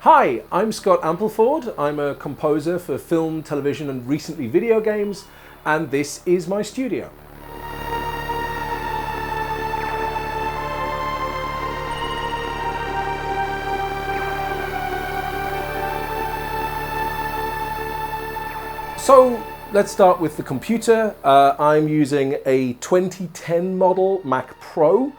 Hi, I'm Scott Ampleford. I'm a composer for film, television, and recently video games, and this is my studio. So let's start with the computer. I'm using a 2010 model Mac Pro.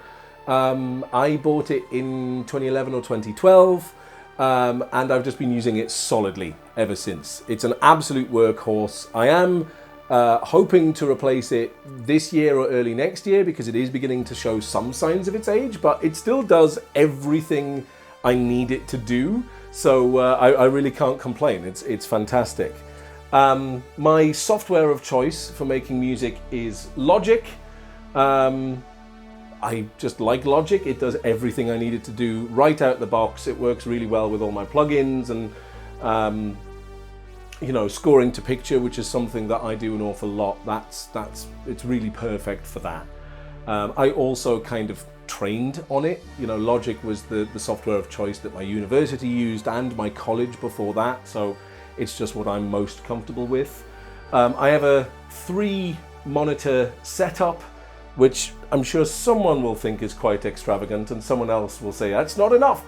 I bought it in 2011 or 2012. And I've just been using it solidly ever since. It's an absolute workhorse. I am hoping to replace it this year or early next year because it is beginning to show some signs of its age, but it still does everything I need it to do. So I really can't complain. It's fantastic. My software of choice for making music is Logic. I just like Logic. It does everything I need it to do right out the box. It works really well with all my plugins and scoring to picture, which is something that I do an awful lot. It's really perfect for that. I also kind of trained on it. Logic was the software of choice that my university used and my college before that. So it's just what I'm most comfortable with. I have a 3-monitor setup, which I'm sure someone will think is quite extravagant and someone else will say that's not enough.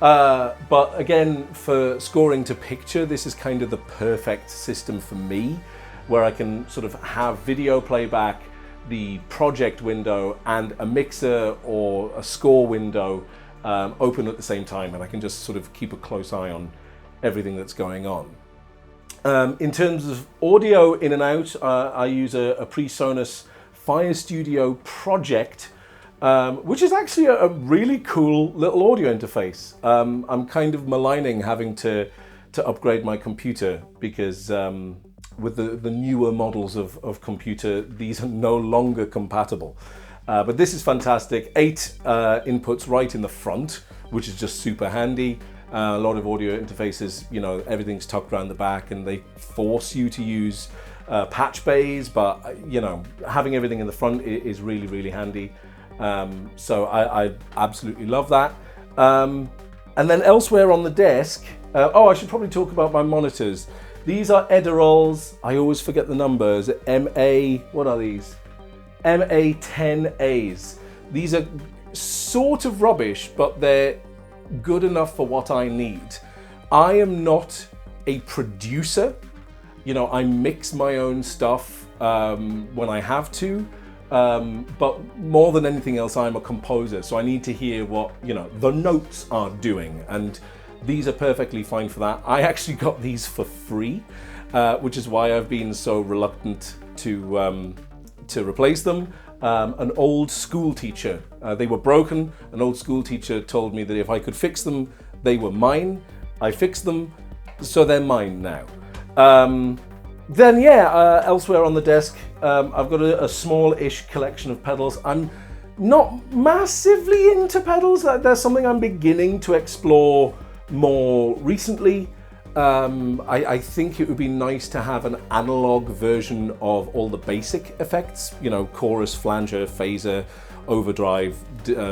But again, for scoring to picture, this is kind of the perfect system for me, where I can sort of have video playback, the project window and a mixer or a score window open at the same time, and I can just sort of keep a close eye on everything that's going on. In terms of audio in and out, I use a PreSonus Fire Studio Project, which is actually a really cool little audio interface. I'm kind of maligning having to upgrade my computer because with the newer models of computer, these are no longer compatible. But this is fantastic. 8 inputs right in the front, which is just super handy. A lot of audio interfaces, everything's tucked around the back and they force you to use patch bays, but having everything in the front is really, really handy. So I absolutely love that. And then elsewhere on the desk, I should probably talk about my monitors. These are Edarols. I always forget the numbers. What are these? MA10As. These are sort of rubbish, but they're good enough for what I need. I am not a producer. I mix my own stuff when I have to, but more than anything else, I'm a composer, so I need to hear what the notes are doing, and these are perfectly fine for that. I actually got these for free, which is why I've been so reluctant to replace them. An old school teacher, they were broken. An old school teacher told me that if I could fix them, they were mine. I fixed them, so they're mine now. Elsewhere on the desk, I've got a small-ish collection of pedals. I'm not massively into pedals. There's something I'm beginning to explore more recently. I think it would be nice to have an analog version of all the basic effects, chorus, flanger, phaser, overdrive,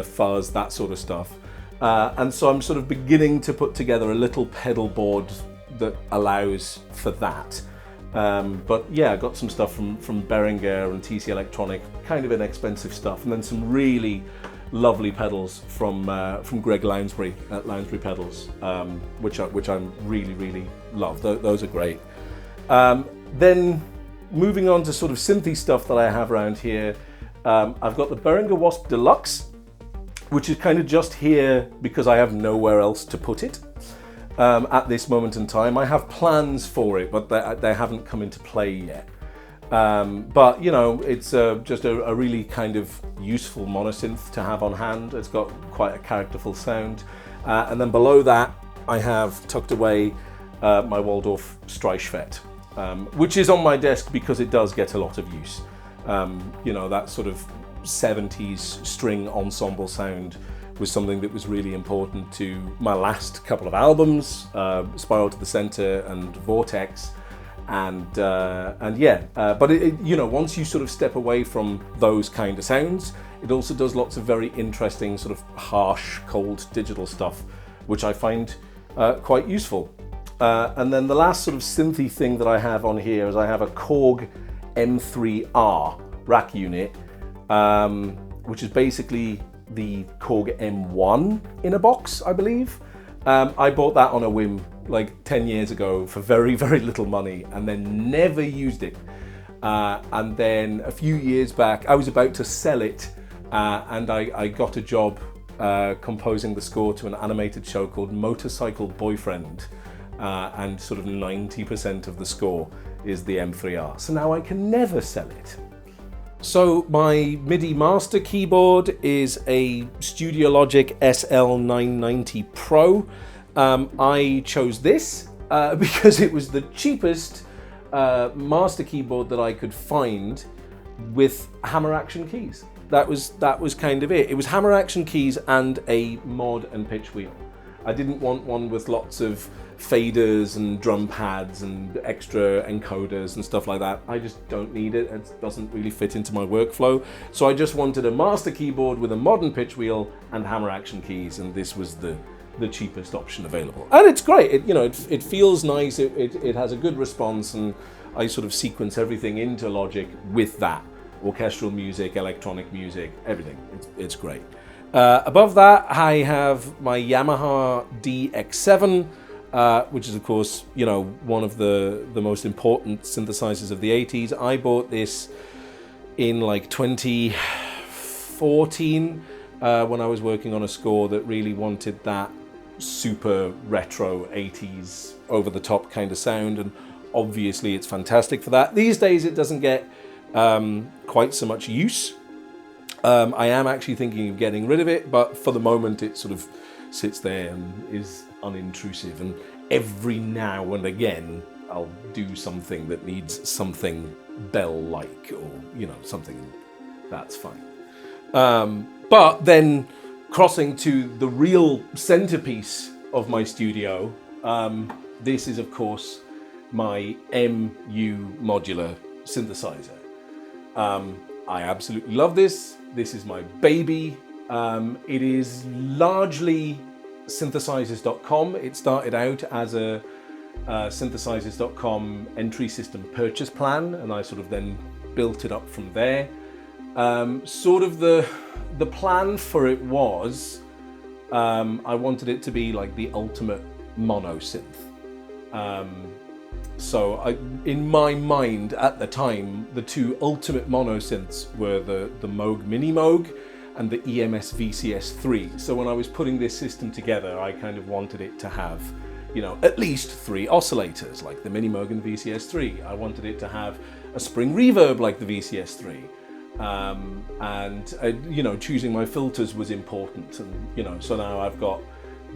fuzz, that sort of stuff. And so I'm sort of beginning to put together a little pedal board that allows for that. But yeah, I got some stuff from Behringer and TC Electronic, kind of inexpensive stuff, and then some really lovely pedals from Greg Lounsbury at Lounsbury Pedals, which I really, really love. Those are great. Then moving on to sort of synthy stuff that I have around here, I've got the Behringer Wasp Deluxe, which is kind of just here because I have nowhere else to put it. At this moment in time, I have plans for it, but they haven't come into play yet. But it's just a really kind of useful monosynth to have on hand. It's got quite a characterful sound. And then below that, I have tucked away my Waldorf Streichfett, which is on my desk because it does get a lot of use. That sort of 70s string ensemble sound was something that was really important to my last couple of albums, Spiral to the Center and Vortex. But once you sort of step away from those kind of sounds, it also does lots of very interesting sort of harsh, cold digital stuff, which I find quite useful. And then the last sort of synthy thing that I have on here is I have a Korg M3R rack unit, which is basically the Korg M1 in a box, I believe. I bought that on a whim like 10 years ago for very, very little money and then never used it. And then a few years back, I was about to sell it and I got a job composing the score to an animated show called Motorcycle Boyfriend. And sort of 90% of the score is the M3R. So now I can never sell it. So my MIDI master keyboard is a Studio Logic SL990 Pro. I chose this because it was the cheapest master keyboard that I could find with hammer action keys. That was kind of it. It was hammer action keys and a mod and pitch wheel. I didn't want one with lots of faders and drum pads and extra encoders and stuff like that. I just don't need it. It doesn't really fit into my workflow. So I just wanted a master keyboard with a modern pitch wheel and hammer action keys, and this was the cheapest option available. And it's great. It feels nice. It has a good response, and I sort of sequence everything into Logic with that. Orchestral music, electronic music, everything. It's great. Above that, I have my Yamaha DX7, which is, of course, one of the most important synthesizers of the 80s. I bought this in like 2014 when I was working on a score that really wanted that super retro 80s over-the-top kind of sound, and obviously it's fantastic for that. These days it doesn't get quite so much use. I am actually thinking of getting rid of it, but for the moment it sort of sits there and is unintrusive, and every now and again I'll do something that needs something bell-like or something, and that's fine. But then crossing to the real centerpiece of my studio, this is of course my MU modular synthesizer. I absolutely love this. This is my baby. It is largely synthesizers.com. It started out as a synthesizers.com entry system purchase plan, and I sort of then built it up from there. Sort of the plan for it was I wanted it to be like the ultimate mono synth. So in my mind at the time, the two ultimate mono synths were the Moog Mini Moog and the EMS VCS3. So when I was putting this system together, I kind of wanted it to have, at least 3 oscillators like the Mini Moog and VCS3. I wanted it to have a spring reverb like the VCS3. Choosing my filters was important. And, so now I've got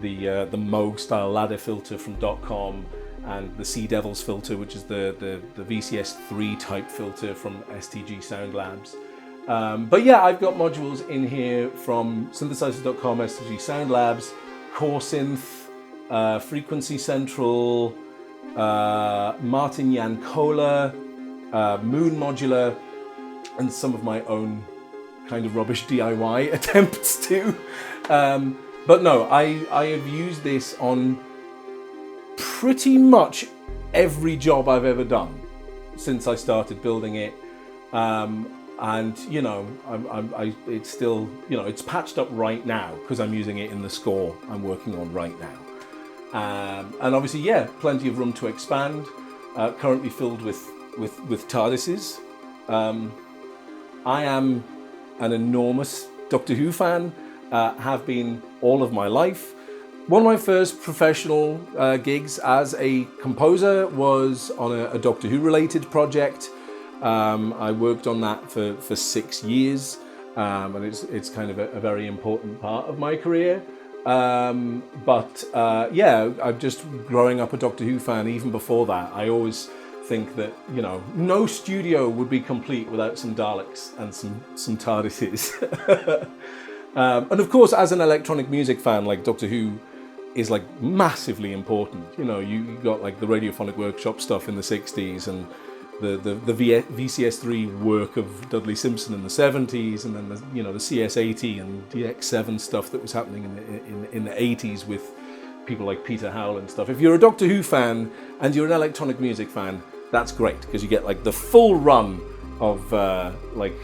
the Moog style ladder filter from DotCom, and the Sea Devils filter, which is the VCS3 type filter from STG Sound Labs. But yeah, I've got modules in here from synthesizers.com, STG Sound Labs, Core Synth, Frequency Central, Martin Yankola, Moon Modular, and some of my own kind of rubbish DIY attempts too. But no, I have used this on pretty much every job I've ever done since I started building it, and it's still, it's patched up right now because I'm using it in the score I'm working on right now, and obviously, yeah, plenty of room to expand. Currently filled with TARDISes. I am an enormous Doctor Who fan, have been all of my life. One of my first professional gigs as a composer was on a Doctor Who related project. I worked on that for 6 years, and it's kind of a very important part of my career. I'm just growing up a Doctor Who fan. Even before that, I always think that no studio would be complete without some Daleks and some TARDISes. And of course, as an electronic music fan, like Doctor Who is like massively important. You got like the Radiophonic Workshop stuff in the 60s, and the VCS3 work of Dudley Simpson in the 70s, and then the CS80 and DX7 stuff that was happening in the 80s with people like Peter Howell and stuff. If you're a Doctor Who fan and you're an electronic music fan, that's great, because you get like the full run of like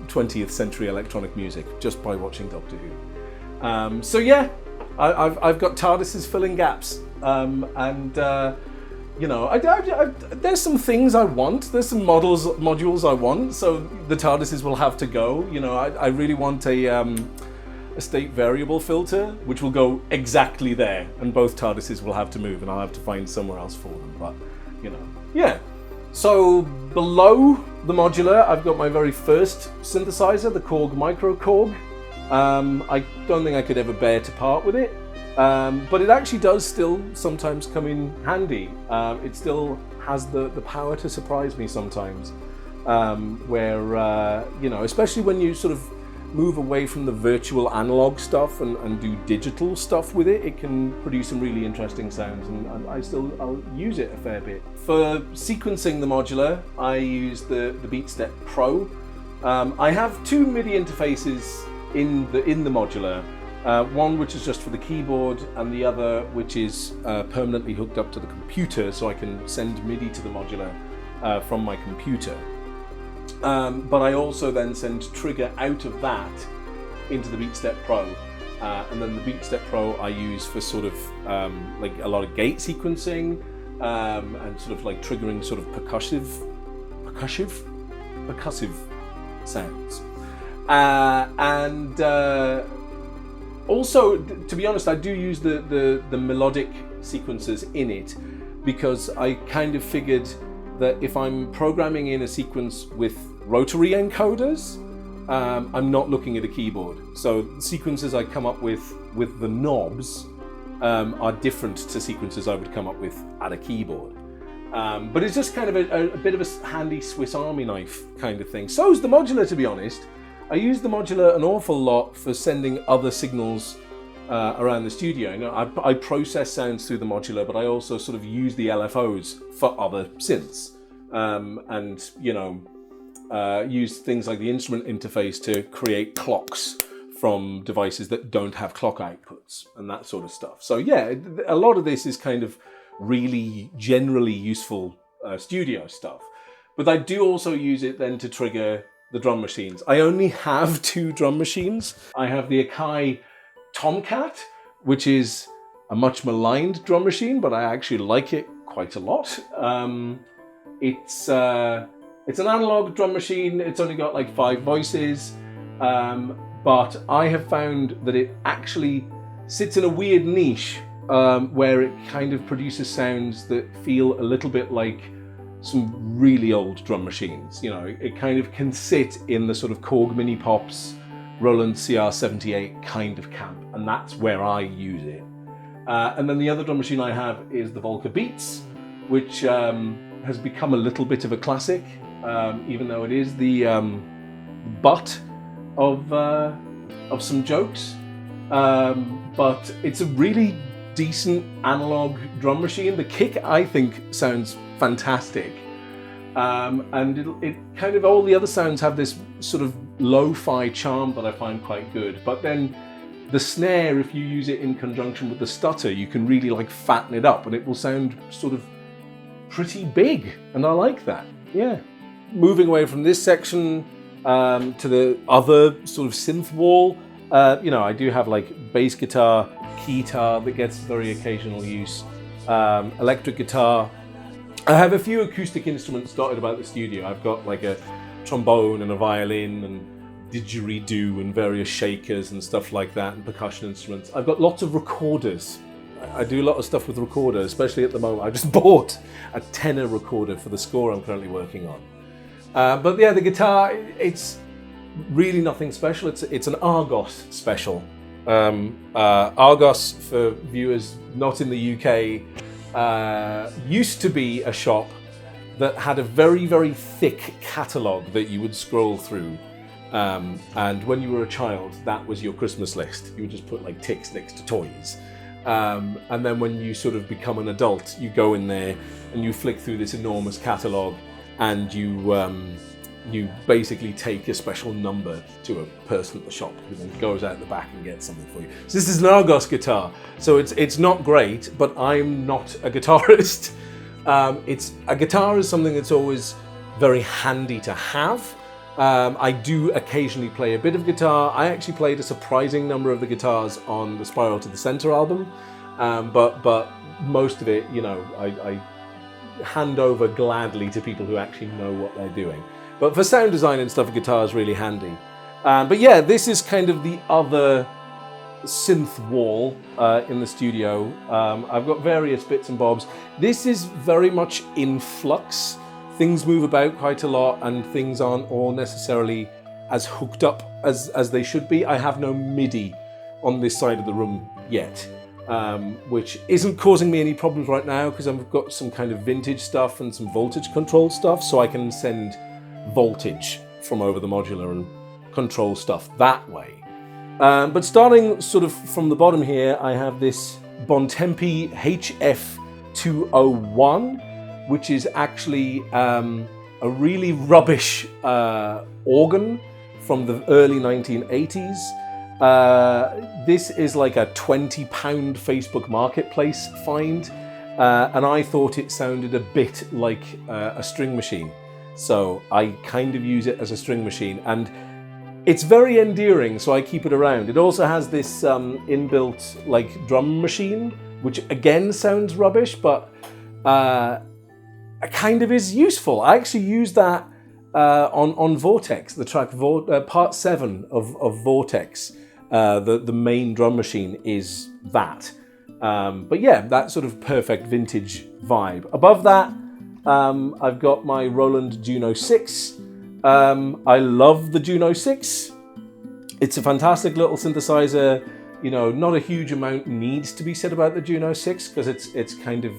20th century electronic music just by watching Doctor Who. So yeah, I've got TARDISes filling gaps, and you know, there's some things I want. There's some modules I want. So the TARDISes will have to go. You know, I really want a state variable filter, which will go exactly there, and both TARDISes will have to move, and I'll have to find somewhere else for them. But you know, yeah. So below the modular, I've got my very first synthesizer, the Korg Micro Korg. I don't think I could ever bear to part with it. But it actually does still sometimes come in handy. It still has the power to surprise me sometimes, where, you know, especially when you sort of move away from the virtual analog stuff and do digital stuff with it, it can produce some really interesting sounds, and I'll use it a fair bit. For sequencing the modular, I use the BeatStep Pro. I have two MIDI interfaces in the modular. One which is just for the keyboard, and the other which is permanently hooked up to the computer, so I can send MIDI to the modular from my computer. But I also then send trigger out of that into the BeatStep Pro, and then the BeatStep Pro I use for sort of like a lot of gate sequencing, and sort of like triggering sort of percussive sounds, and also, to be honest, I do use the melodic sequencers in it, because I kind of figured that if I'm programming in a sequence with rotary encoders, I'm not looking at a keyboard. So the sequences I come up with the knobs are different to sequences I would come up with at a keyboard. But it's just kind of a bit of a handy Swiss Army knife kind of thing. So is the modular, to be honest. I use the modular an awful lot for sending other signals around the studio. You know, I process sounds through the modular, but I also sort of use the LFOs for other synths, and you know, use things like the instrument interface to create clocks from devices that don't have clock outputs and that sort of stuff. So yeah, a lot of this is kind of really generally useful studio stuff, but I do also use it then to trigger the drum machines. I only have two drum machines. I have the Akai Tomcat, which is a much maligned drum machine, but I actually like it quite a lot. It's an analog drum machine. It's only got like 5 voices, but I have found that it actually sits in a weird niche where it kind of produces sounds that feel a little bit like some really old drum machines. You know, it kind of can sit in the sort of Korg Mini Pops, Roland CR78 kind of camp, and that's where I use it. And then the other drum machine I have is the Volca Beats, which has become a little bit of a classic, even though it is the butt of some jokes. But it's a really decent analog drum machine. The kick, I think, sounds fantastic, and it kind of, all the other sounds have this sort of lo-fi charm that I find quite good, but then the snare, if you use it in conjunction with the stutter, you can really like fatten it up and it will sound sort of pretty big, and I like that. Yeah. Moving away from this section to the other sort of synth wall, you know, I do have like bass guitar, keytar that gets very occasional use, electric guitar. I have a few acoustic instruments dotted about the studio. I've got like a trombone and a violin and didgeridoo and various shakers and stuff like that, and percussion instruments. I've got lots of recorders. I do a lot of stuff with recorders, especially at the moment. I just bought a tenor recorder for the score I'm currently working on. But yeah, the guitar, it's really nothing special. It's an Argos special. Argos, for viewers not in the UK, used to be a shop that had a very, very thick catalogue that you would scroll through. And when you were a child, that was your Christmas list. You would just put like ticks next to toys. And then when you sort of become an adult, you go in there and you flick through this enormous catalogue, and you you basically take a special number to a person at the shop who then goes out the back and gets something for you. So this is an Argos guitar. So it's not great, but I'm not a guitarist. A guitar is something that's always very handy to have. I do occasionally play a bit of guitar. I actually played a surprising number of the guitars on the Spiral to the Center album, but most of it, you know, I hand over gladly to people who actually know what they're doing. But for sound design and stuff, a guitar is really handy. But yeah, this is kind of the other synth wall in the studio. I've got various bits and bobs. This is very much in flux. Things move about quite a lot and things aren't all necessarily as hooked up as they should be. I have no MIDI on this side of the room yet, which isn't causing me any problems right now because I've got some kind of vintage stuff and some voltage control stuff, so I can send voltage from over the modular and control stuff that way. But starting sort of from the bottom here, I have this Bontempi HF201, which is actually a really rubbish organ from the early 1980s. This is like a £20 Facebook Marketplace find, and I thought it sounded a bit like a string machine. So I kind of use it as a string machine, and it's very endearing, so I keep it around. It also has this inbuilt like drum machine, which again sounds rubbish, but kind of is useful. I actually use that on Vortex, the track part 7 of Vortex. The main drum machine is that. But yeah, that sort of perfect vintage vibe. Above that, I've got my Roland Juno 6. I love the Juno 6. It's a fantastic little synthesizer. You know, not a huge amount needs to be said about the Juno 6 because it's kind of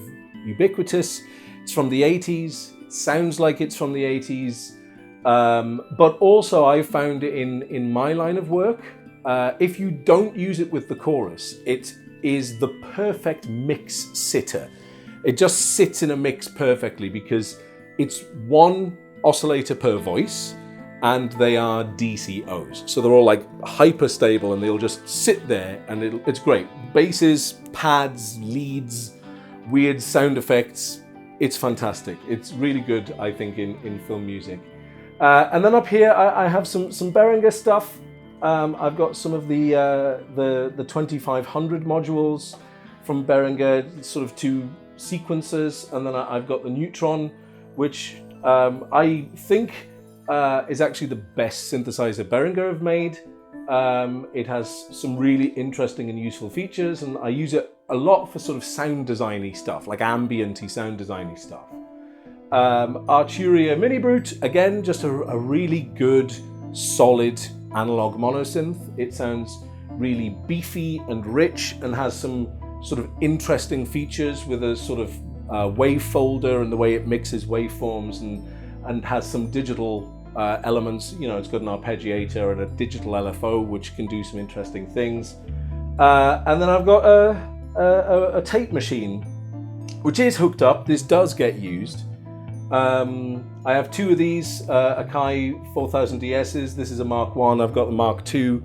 ubiquitous. It's from the 80s. It sounds like it's from the 80s. But also I found it in my line of work. If you don't use it with the chorus, it is the perfect mix sitter. It just sits in a mix perfectly because it's one oscillator per voice and they are DCOs. So they're all like hyper stable and they'll just sit there and it's great. Basses, pads, leads, weird sound effects. It's fantastic. It's really good, I think, in film music. And then up here, I have some Behringer stuff. I've got some of the 2500 modules from Behringer, sort of 2 sequencers, and then I've got the Neutron, which I think is actually the best synthesizer Behringer have made. It has some really interesting and useful features, and I use it a lot for sort of sound designy stuff, like ambient-y sound designy stuff. Arturia Mini Brute, again, just a really good, solid analog monosynth. It sounds really beefy and rich and has some sort of interesting features with a sort of wave folder and the way it mixes waveforms and has some digital elements. You know, it's got an arpeggiator and a digital LFO, which can do some interesting things. And then I've got a tape machine, which is hooked up. This does get used. I have 2 of these Akai 4000 DS's. This is a Mark 1. I've got the Mark 2.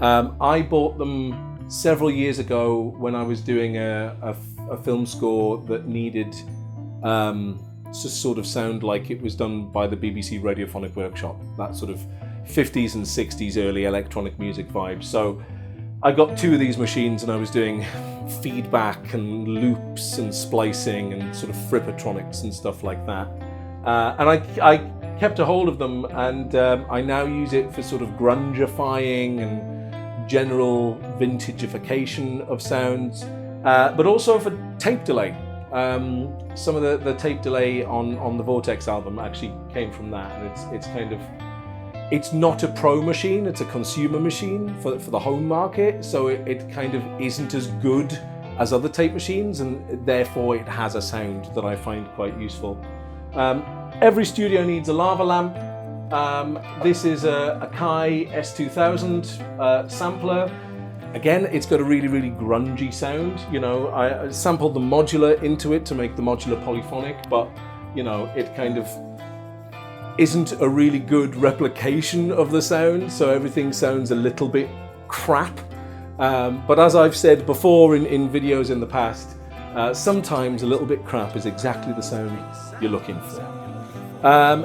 I bought them several years ago when I was doing a film score that needed to sort of sound like it was done by the BBC Radiophonic Workshop, that sort of 50s and 60s early electronic music vibe. So I got 2 of these machines and I was doing feedback and loops and splicing and sort of frippatronics and stuff like that. And I kept a hold of them, and I now use it for sort of grungifying and general vintagification of sounds, but also for tape delay. Some of the tape delay on the Vortex album actually came from that, and it's kind of, it's not a pro machine, it's a consumer machine for the home market, so it kind of isn't as good as other tape machines, and therefore it has a sound that I find quite useful. Every studio needs a lava lamp. This is a Akai S2000 sampler. Again, it's got a really, really grungy sound. You know, I sampled the modular into it to make the modular polyphonic, but you know, it kind of isn't a really good replication of the sound, so everything sounds a little bit crap. But as I've said before in videos in the past, sometimes a little bit crap is exactly the sound you're looking for.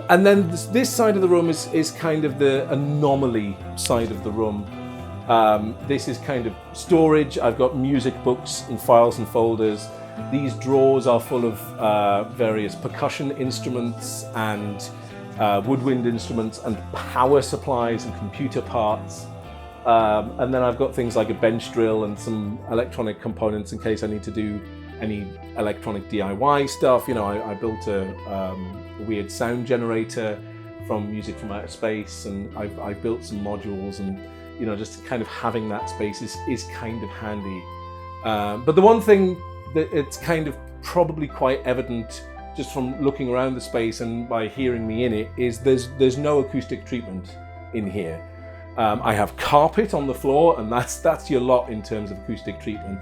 And then this side of the room is kind of the anomaly side of the room. This is kind of storage. I've got music books and files and folders. These drawers are full of various percussion instruments and woodwind instruments and power supplies and computer parts. And then I've got things like a bench drill and some electronic components in case I need to do any electronic DIY stuff. You know, I built a weird sound generator from Music from Outer Space, and I've built some modules, and you know, just kind of having that space is kind of handy. But the one thing that it's kind of probably quite evident just from looking around the space and by hearing me in it is there's no acoustic treatment in here. I have carpet on the floor, and that's your lot in terms of acoustic treatment.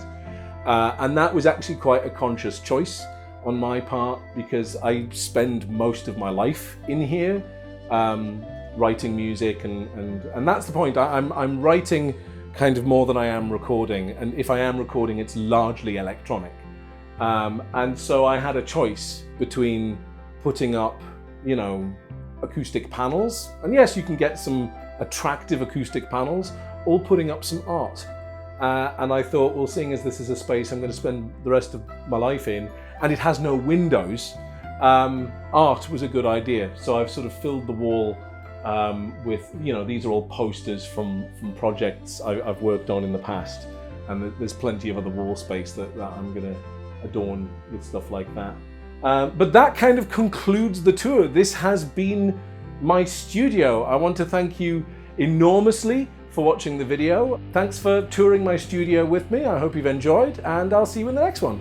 And that was actually quite a conscious choice on my part, because I spend most of my life in here writing music, and that's the point. I'm writing kind of more than I am recording, and if I am recording, it's largely electronic. And so I had a choice between putting up, you know, acoustic panels, and yes, you can get some attractive acoustic panels, or putting up some art. And I thought, well, seeing as this is a space I'm going to spend the rest of my life in, and it has no windows, art was a good idea. So I've sort of filled the wall with, you know, these are all posters from projects I've worked on in the past, and there's plenty of other wall space that I'm going to adorn with stuff like that. But that kind of concludes the tour. This has been my studio. I want to thank you enormously for watching the video. Thanks for touring my studio with me. I hope you've enjoyed, and I'll see you in the next one.